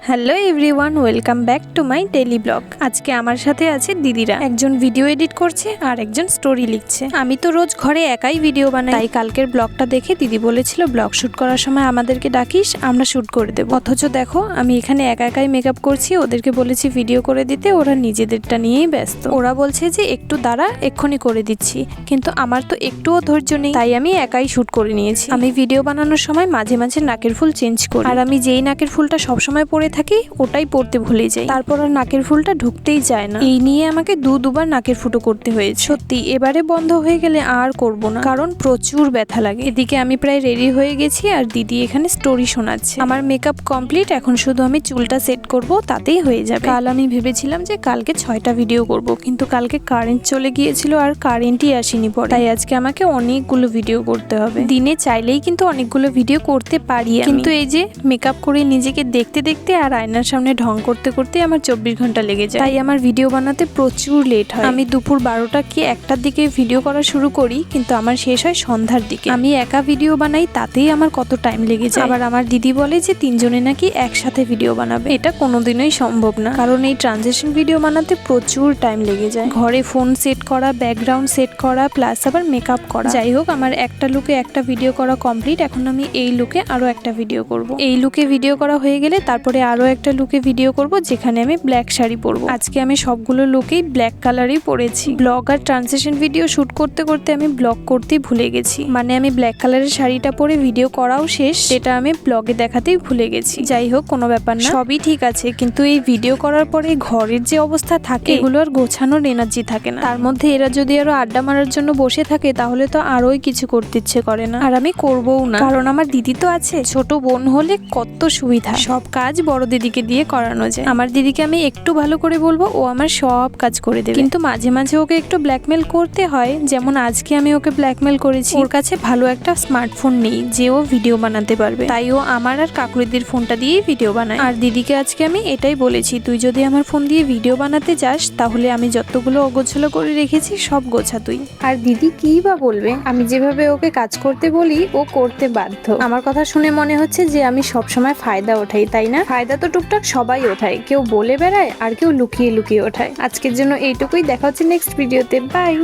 Hello everyone, welcome back to my daily blog. আজকে আমার সাথে আছে দিদিরা, একজন ভিডিও এডিট করছে আর একজন স্টোরি লিখছে। আমি তো রোজ ঘরে একাই ভিডিও বানাই, তাই কালকের ব্লগটা দেখে দিদি বলেছিল ব্লগ শুট করার সময় আমাদেরকে ডাকিস, আমরা শুট করে দেবো। অথচ দেখো আমি এখানে একা একাই মেকআপ করছি, ওদেরকে বলেছি ভিডিও করে দিতে, ওরা নিজেদেরটা নিয়েই ব্যস্ত। ওরা বলছে যে একটু দাঁড়া, এক্ষুনি করে দিচ্ছি, কিন্তু আমার তো একটুও ধৈর্য নেই, তাই আমি একাই শুট করে নিয়েছি। আমি ভিডিও বানানোর সময় মাঝে মাঝে নাকের ফুল চেঞ্জ করি, আর আমি যেই নাকের ফুলটা সবসময় পরে থাকি ওটাই পড়তে ভুলে যাই, তারপর আর নাকের ফুলটা ঢুকতেই যায় না। এই নিয়ে আমাকে দুবার নাকের ফুটো করতে হয়েছে। সত্যি এবারে বন্ধ হয়ে গেলে আর করব না, কারণ প্রচুর ব্যথা লাগে। এদিকে আমি প্রায় রেডি হয়ে গেছি আর দিদি এখানে স্টোরি শোনাচ্ছে। আমার মেকআপ কমপ্লিট, এখন শুধু আমি চুলটা সেট করব, তাতেই হয়ে যাবে। কাল আমি ভেবেছিলাম যে কালকে 6টা ভিডিও করব, কিন্তু কালকে কারেন্ট চলে গিয়েছিল আর কারেন্টই আসেনি পরে, তাই আজকে আমাকে অনেকগুলো ভিডিও করতে হবে। দিনে চাইলেই কিন্তু অনেকগুলো ভিডিও করতে পারি, কিন্তু এই যে মেকআপ করে নিজেকে দেখতে দেখতে আর আয়নার সামনে ঢং করতে করতে আমার 24 ঘন্টা লেগে যায়, তাই আমার ভিডিও বানাতে প্রচুর লেট হয়। আমি দুপুর 12টা কি 1টার দিকে ভিডিও করা শুরু করি, কিন্তু আমার শেষ হয় সন্ধ্যার দিকে। আমি একা ভিডিও বানাই, তাতেই আমার কত টাইম লেগে যায়। আবার আমার দিদি বলে যে 3 জনে নাকি একসাথে ভিডিও বানাবে, এটা কোনোদিনই সম্ভব না, কারণ এই ট্রানজিশন ভিডিও বানাতে প্রচুর টাইম লেগে যায়। ঘরে ফোন সেট করা, ব্যাকগ্রাউন্ড সেট করা, প্লাস আবার মেকআপ করা। যাই হোক, আমার একটা লুকে একটা ভিডিও করা কমপ্লিট। এখন আমি এই লুকে আরো একটা ভিডিও করব। এই লুকে ভিডিও করা হয়ে গেলে তারপরে আরো একটা লুকে ভিডিও করব, যেখানে আমি ব্ল্যাক শাড়ি পরবো। আজকে আমি সবগুলো লুকেই ব্ল্যাক কালারই পরেছি। ব্লগ আর ট্রানজিশন ভিডিও শুট করতে করতে আমি ব্লগ করতেই ভুলে গেছি, মানে আমি ব্ল্যাক কালারের শাড়িটা পরে ভিডিও করাও শেষ, সেটা আমি ব্লগে দেখাতেই ভুলে গেছি। যাই হোক, কোনো ব্যাপার না, সবই ঠিক আছে। কিন্তু এই ভিডিও করার পরে ঘরের যে অবস্থা থাকে, এগুলো আর গোছানোর এনার্জি থাকে না। তার মধ্যে এরা যদি আরো আড্ডা মারার জন্য বসে থাকে, তাহলে তো আরোই কিছু করতে ইচ্ছে করে না, আর আমি করবও না, কারণ আমার দিদি তো আছে। ছোট বোন হলে কত সুবিধা, সব কাজ বড় দিদিকে দিয়ে করানো যায়। আমার দিদিকে আমি একটু ভালো করে বলবো, ও আমার সব কাজ করে দেবে, কিন্তু মাঝে মাঝে ওকে একটু ব্ল্যাকমেল করতে হয়। যেমন আজকে আমি ওকে ব্ল্যাকমেল করেছি, ওর কাছে ভালো একটা স্মার্টফোন নেই যে ও ভিডিও বানাতে পারবে, তাই ও আমার আর কাকুরিদির ফোনটা দিয়েই ভিডিও বানায়। আর দিদিকে আজকে আমি এটাই বলেছি, তুই যদি আমার ফোন দিয়ে ভিডিও বানাতে যাস, তাহলে আমি যতগুলো অগোছালো করে রেখেছি সব গোছা তুই। আর দিদি কি বা বলবে, আমি যেভাবে ওকে কাজ করতে বলি ও করতে বাধ্য। আমার কথা শুনে মনে হচ্ছে যে আমি সবসময় ফায়দা ওঠাই, তাই না? ফায়দা তো টুকটাক সবাই ওঠায়, কেউ বলে বেড়ায় আর কেউ লুকিয়ে লুকিয়ে ওঠায়। আজকের জন্য এইটুকুই, দেখা হচ্ছে নেক্সট ভিডিওতে। বাই।